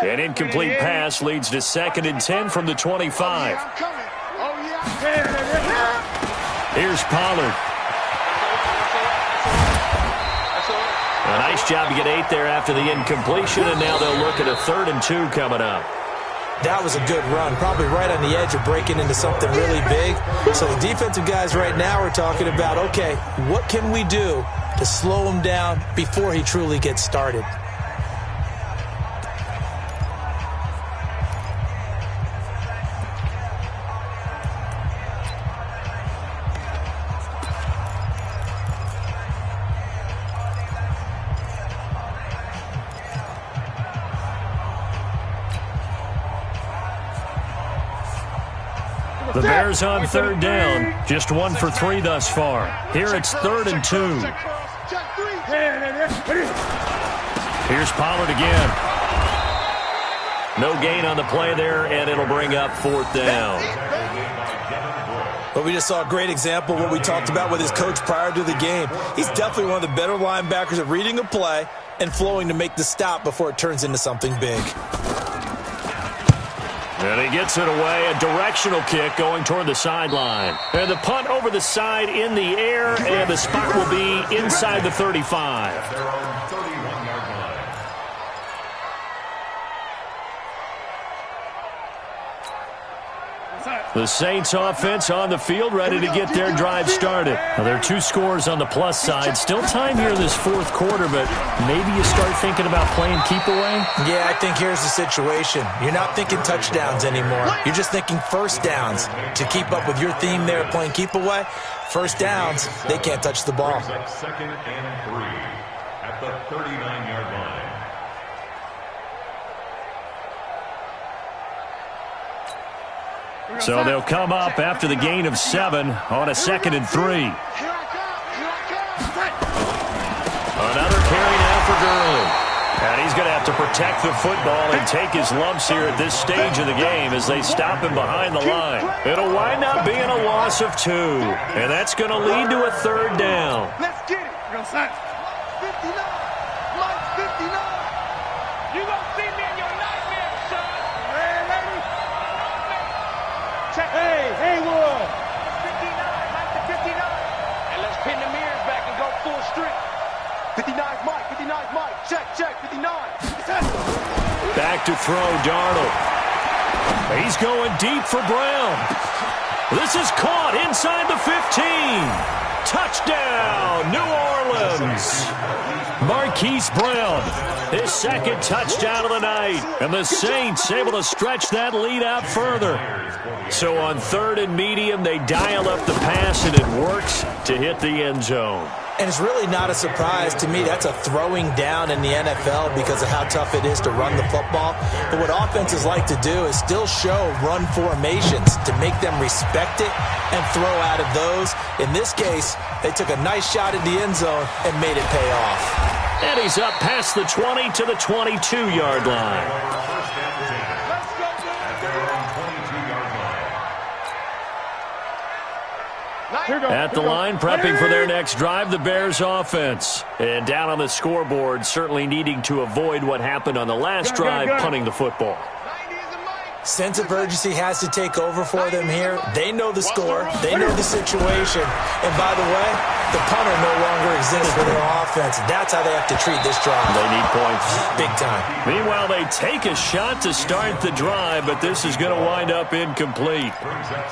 An incomplete pass leads to 2nd and 10 from the 25. Here's Pollard. A nice job to get 8 there after the incompletion, and now they'll look at a 3rd and 2 coming up.
That was a good run, probably right on the edge of breaking into something really big. So the defensive guys right now are talking about, okay, what can we do to slow him down before he truly gets started?
The Bears on 3rd down, just 1 for 3 thus far. Here it's 3rd and 2. Here's Pollard again. No gain on the play there, and it'll bring up 4th down.
But we just saw a great example of what we talked about with his coach prior to the game. He's definitely one of the better linebackers at reading a play and flowing to make the stop before it turns into something big.
And he gets it away, a directional kick going toward the sideline. And the punt over the side in the air, and the spot will be inside the 35.
Their own 31-yard line.
The Saints offense on the field, ready to get their drive started. Now, there are 2 scores on the plus side. Still time here in this 4th quarter, but maybe you start thinking about playing keep away?
Yeah, I think here's the situation. You're not thinking touchdowns anymore. You're just thinking first downs. To keep up with your theme there of playing keep away, first downs, they can't touch the ball.
Brings up 2nd and 3 at the 39-yard line.
So they'll come up after the gain of 7 on a 2nd and 3. Another carry now for Gurley. And he's going to have to protect the football and take his lumps here at this stage of the game as they stop him behind the line. It'll wind up being a loss of 2. And that's going to lead to a 3rd down.
Let's get it. 59. Mike 59. You gonna see me in your nightmare, son. Ready? Check. Hey, Haywood. 59. Mike to 59. And let's pin the mirrors back and go full strength. 59's Mike. 59's Mike. Check. 59.
Back to throw, Darnold. He's going deep for Brown. This is caught inside the 15. Touchdown, New Orleans. Marquise Brown, his 2nd touchdown of the night. And the Saints able to stretch that lead out further. So on 3rd and medium, they dial up the pass, and it works to hit the end zone.
And it's really not a surprise to me. That's a throwing down in the NFL because of how tough it is to run the football. But what offenses like to do is still show run formations to make them respect it and throw out of those. In this case, they took a nice shot at the end zone and made it pay off.
And he's up past the 20 to the 22-yard line. At the line, prepping for their next drive, the Bears offense. And down on the scoreboard, certainly needing to avoid what happened on the last drive, punting the football.
Sense of urgency has to take over for them here. They know the score. They know the situation. And by the way, the punter no longer exists for their offense. That's how they have to treat this drive.
They need points.
Big time.
Meanwhile, they take a shot to start the drive, but this is going to wind up incomplete.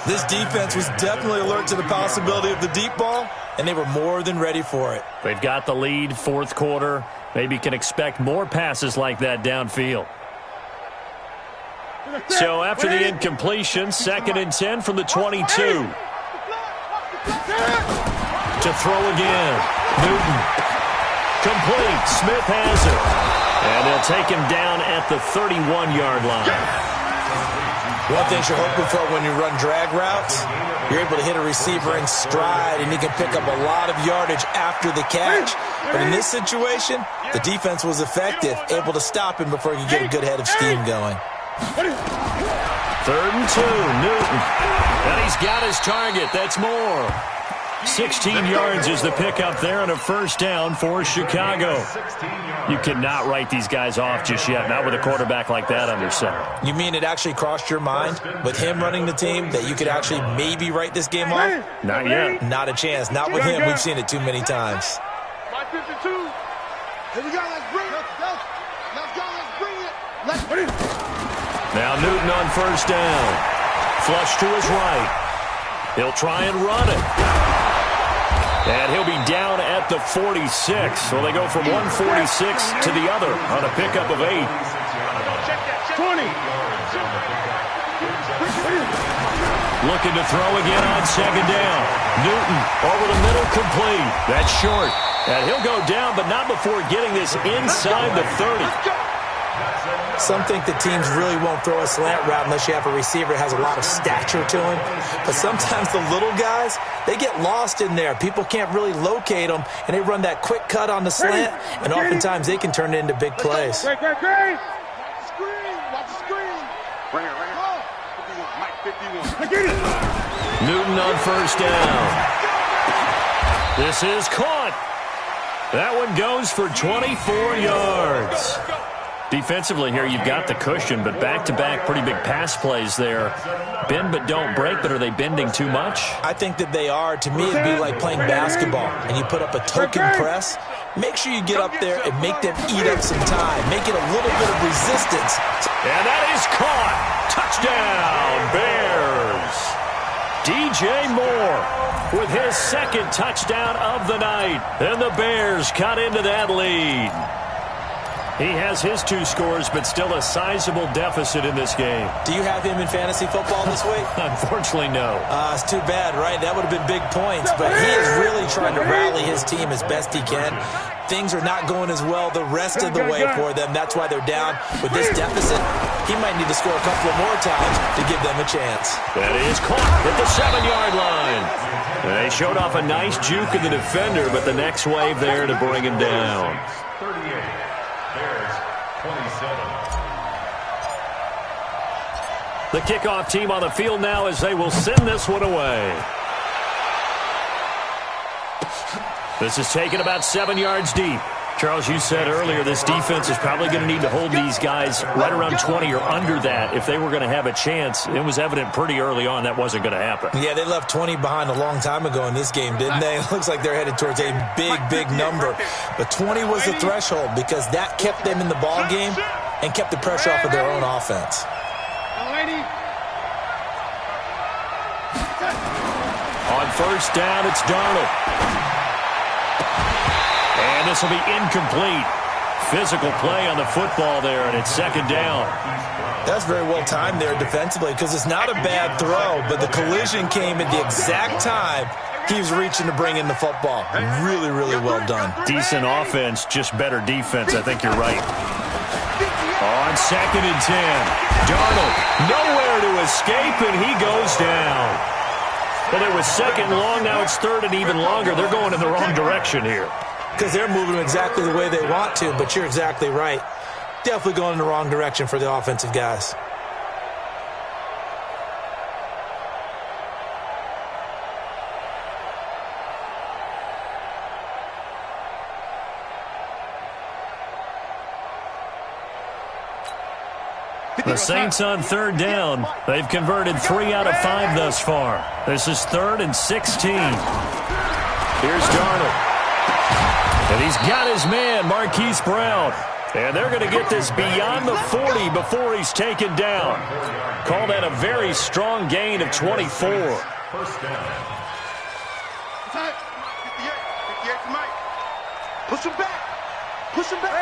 This defense was definitely alert to the possibility of the deep ball, and they were more than ready for it.
They've got the lead, 4th quarter. Maybe can expect more passes like that downfield. So after the incompletion, 2nd and 10 from the 22. To throw again. Newton. Complete. Smith has it. And they'll take him down at the 31-yard line.
One thing you're hoping for when you run drag routes, you're able to hit a receiver in stride, and he can pick up a lot of yardage after the catch. But in this situation, the defense was effective, able to stop him before he could get a good head of steam going.
3rd and 2, Newton. And he's got his target. That's more. 16 yards is the pickup there and a first down for Chicago. You cannot write these guys off just yet, not with a quarterback like that under center.
You mean it actually crossed your mind with him running the team that you could actually maybe write this game off?
Not yet.
Not a chance. Not with him. We've seen it too many times.
552. Here we go. Let's bring it. Let's go. Let's bring it. Let's bring it.
Now Newton on first down. Flush to his right. He'll try and run it. And he'll be down at the 46. So they go from 146 to the other on a pickup of 8.
20.
Looking to throw again on second down. Newton over the middle, complete. That's short. And he'll go down, but not before getting this inside the 30.
Some think that teams really won't throw a slant route unless you have a receiver that has a lot of stature to him. But sometimes the little guys, they get lost in there. People can't really locate them, and they run that quick cut on the slant, and oftentimes they can turn it into big plays.
Great. Watch the screen. Watch the screen. Right here. 51. Mike, 51. I get it.
Newton on first down. This is caught. That one goes for 24 yards. Defensively here, you've got the cushion, but back-to-back pretty big pass plays there. Bend but don't break, but are they bending too much?
I think that they are. To me, it'd be like playing basketball, and you put up a token press. Make sure you get up there and make them eat up some time. Make it a little bit of resistance.
And that is caught. Touchdown, Bears. DJ Moore with his second touchdown of the night. And the Bears cut into that lead. He has his 2 scores, but still a sizable deficit in this game.
Do you have him in fantasy football this week?
Unfortunately, no.
It's too bad, right? That would have been big points, but he is really trying to rally his team as best he can. Things are not going as well the rest of the way for them. That's why they're down. With this deficit, he might need to score a couple of more times to give them a chance.
That is caught at the 7-yard line. And they showed off a nice juke in the defender, but the next wave there to bring him down.
38. Bears 27.
The kickoff team on the field now as they will send this one away. This is taken about 7 yards deep. Charles, you said earlier this defense is probably going to need to hold these guys right around 20 or under that if they were going to have a chance. It was evident pretty early on that wasn't going to happen.
Yeah, they left 20 behind a long time ago in this game, didn't they? It looks like they're headed towards a big number. But 20 was the threshold because that kept them in the ball game and kept the pressure off of their own offense.
On first down, it's Darnold. And this will be incomplete. Physical play on the football there, and it's second down.
That's very well timed there defensively because it's not a bad throw, but the collision came at the exact time he was reaching to bring in the football. Really well done.
Decent offense, just better defense. I think you're right. On second and 10, Darnold nowhere to escape, and he goes down. Well, it was second long. Now it's third and even longer. They're going in the wrong direction here.
Because they're moving exactly the way they want to, but you're exactly right. Definitely going in the wrong direction for the offensive guys.
The Saints on third down. They've converted 3 out of 5 thus far. This is 3rd and 16. Here's Darnold. And he's got his man, Marquise Brown. And they're going to get this beyond the 40 before he's taken down. Call that a very strong gain of 24.
First down.
58 to Mike. Push him back. Push him back.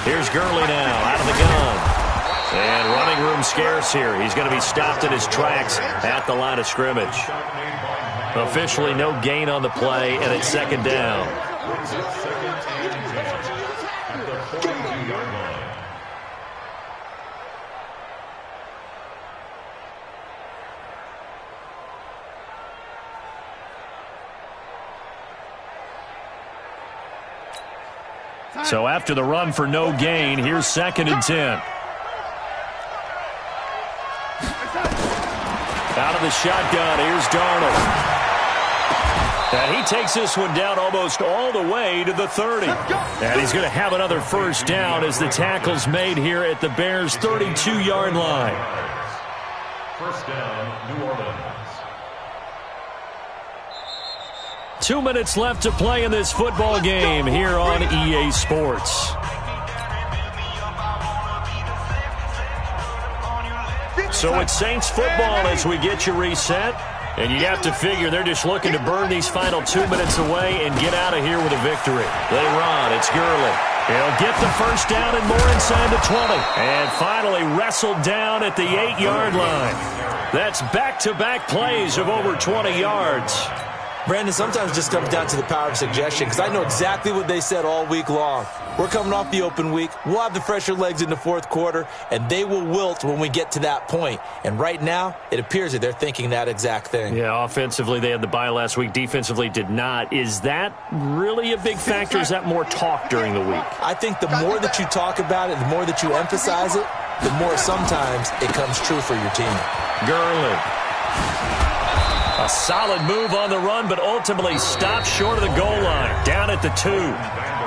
Here's Gurley now, out of the gun. And running room scarce here. He's going to be stopped in his tracks at the line of scrimmage. Officially no gain on the play, and it's second down. So after the run for no gain, here's second and 10. Out of the shotgun, here's Darnold. And he takes this one down almost all the way to the 30. And he's going to have another first down as the tackle's made here at the Bears' 32-yard line.
First down, New Orleans.
2 minutes left to play in this football game here on EA Sports. So it's Saints football as we get you reset. And you have to figure they're just looking to burn these final 2 minutes away and get out of here with a victory. They run. It's Gurley. He'll get the first down and more inside the 20. And finally wrestled down at the 8-yard line. That's back-to-back plays of over 20 yards.
Brandon, sometimes it just comes down to the power of suggestion, because I know exactly what they said all week long. We're coming off the open week. We'll have the fresher legs in the fourth quarter, and they will wilt when we get to that point. And right now, it appears that they're thinking that exact thing.
Yeah, offensively, they had the bye last week. Defensively, did not. Is that really a big factor? Is that more talk during the week?
I think the more that you talk about it, the more that you emphasize it, the more sometimes it comes true for your team.
Gurley. A solid move on the run, but ultimately stopped short of the goal line, down at the 2.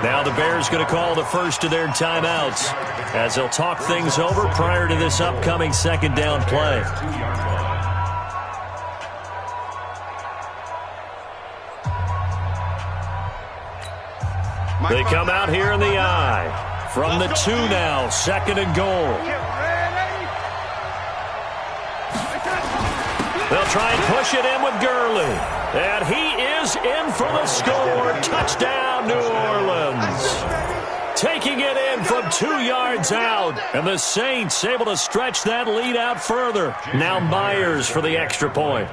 Now the Bears going to call the first of their timeouts as they'll talk things over prior to this upcoming second down play. They come out here in the I. From the 2 now, second and goal. They'll try and push it in with Gurley. And he is in for the score. Touchdown, New Orleans. Taking it in from 2 yards out. And the Saints able to stretch that lead out further. Now Myers for the extra point.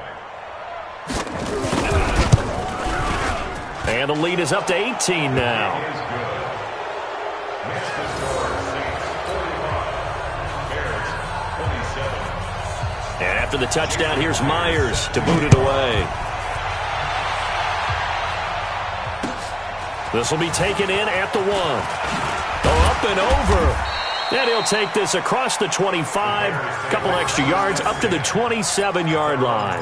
And the lead is up to 18 now. And after the touchdown, here's Myers to boot it away. This will be taken in at the 1. Up and over. And he'll take this across the 25. A couple extra yards up to the 27-yard line.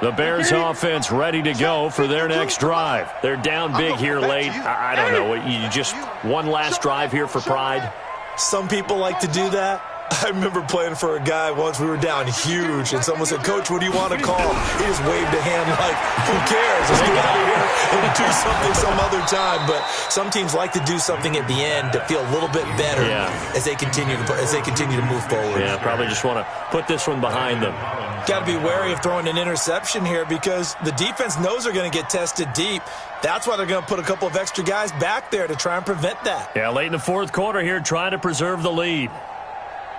The Bears offense ready to go for their next drive. They're down big here late. I don't know. You just one last drive here for pride?
Some people like to do that. I remember playing for a guy once. We were down huge, and someone said, "Coach, what do you want to call?" He just waved a hand like, "Who cares? Let's get out of here and do something some other time." But some teams like to do something at the end to feel a little bit better as they continue to move forward.
Yeah, probably just want to put this one behind them.
Got to be wary of throwing an interception here because the defense knows they're going to get tested deep. That's why they're going to put a couple of extra guys back there to try and prevent that.
Yeah, late in the fourth quarter here, trying to preserve the lead.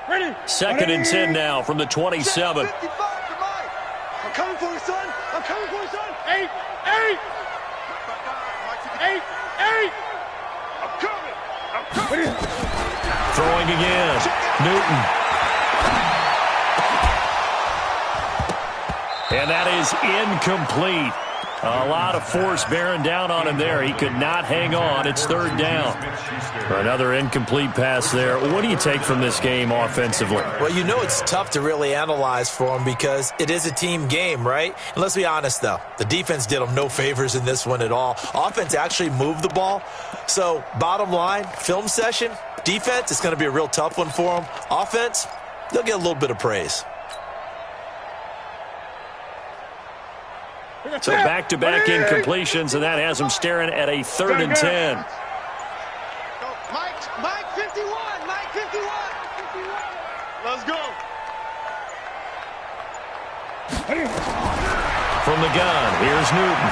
Ready.
Second and 10 now from the 27.
55 for Mike. I'm coming for you, son. I'm coming for you, son. 8, 8. 8, 8. I'm coming.
Throwing again. Newton. And that is incomplete. A lot of force bearing down on him there. He could not hang on. It's third down. Another incomplete pass there. What do you take from this game offensively?
Well, you know it's tough to really analyze for him because it is a team game, right? And let's be honest, though. The defense did them no favors in this one at all. Offense actually moved the ball. So, bottom line, film session, defense, it's going to be a real tough one for them. Offense, they'll get a little bit of praise.
So back-to-back incompletions, and that has them staring at a third and 10.
Mike 51. Mike 51. Let's go.
From the gun, here's Newton.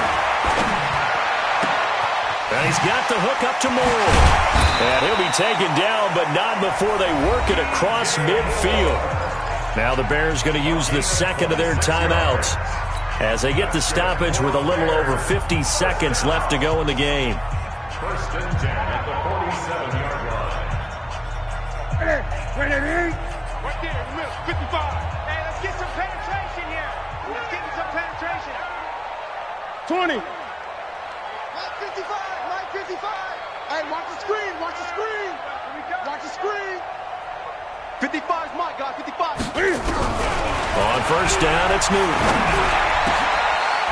And he's got the hook up to Moore. And he'll be taken down, but not before they work it across midfield. Now the Bears going to use the second of their timeouts as they get the stoppage with a little over 50 seconds left to go in the game.
First and 10 at the 47-yard line.
Ready? Right there, in the middle, 55. Hey, let's get some penetration here. Let's get some penetration. 20. Mike 55, Mike 55. Hey, watch the screen, watch the screen. Watch the screen. 55 is Mike, guys, 55.
On first down, it's Newton.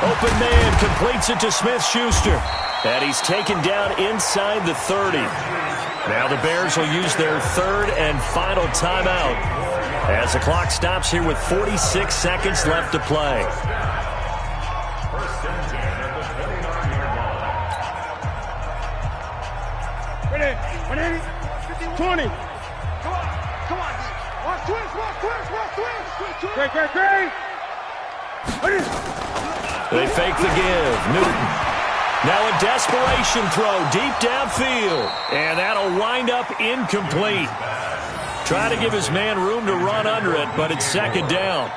Open man completes it to Smith-Schuster. And he's taken down inside the 30. Now the Bears will use their third and final timeout as the clock stops here with 46 seconds left to play.
First and 10 at the 29-yard line.
Ready? 20. Come on, D. Watch twist. Great.
They fake the give. Newton. Now a desperation throw deep downfield. And that'll wind up incomplete. Try to give his man room to run under it, but it's second down.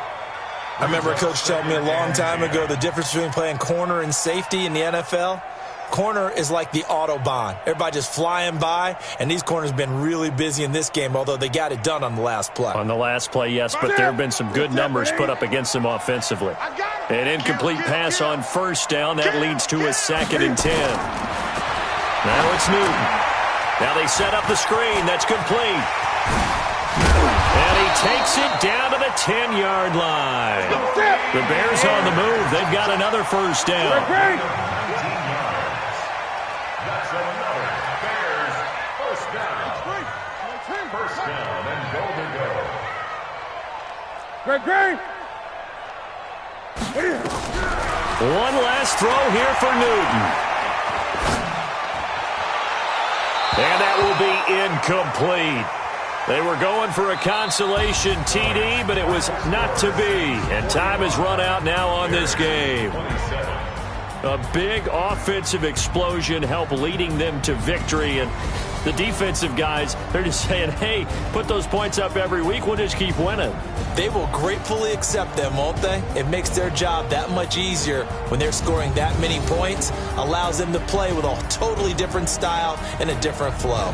I remember a coach telling me a long time ago the difference between playing corner and safety in the NFL. Corner is like the Autobahn. Everybody just flying by, and these corners have been really busy in this game, although they got it done on the last play.
On the last play, yes, but there have been some good numbers put up against them offensively. An incomplete pass on first down. That leads to a second and 10. Now it's Newton. Now they set up the screen. That's complete. And he takes it down to the 10-yard line. The Bears on the move. They've got another first down.
That's another Bears first down. First down and goal to go.
Great.
One last throw here for Newton. And that will be incomplete. They were going for a consolation TD, but it was not to be. And time has run out now on this game. A big offensive explosion helped leading them to victory. And the defensive guys, they're just saying, hey, put those points up every week. We'll just keep winning.
They will gratefully accept them, won't they? It makes their job that much easier when they're scoring that many points. Allows them to play with a totally different style and a different flow.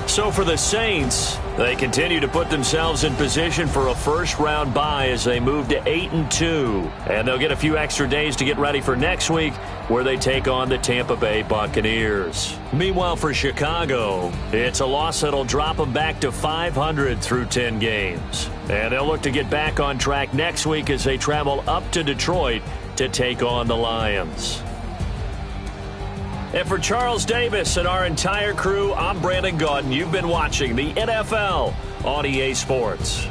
So for the Saints, they continue to put themselves in position for a first-round bye as they move to 8-2. And they'll get a few extra days to get ready for next week, where they take on the Tampa Bay Buccaneers. Meanwhile, for Chicago, it's a loss that'll drop them back to 500 through 10 games. And they'll look to get back on track next week as they travel up to Detroit to take on the Lions. And for Charles Davis and our entire crew, I'm Brandon Gaudin. You've been watching the NFL on EA Sports.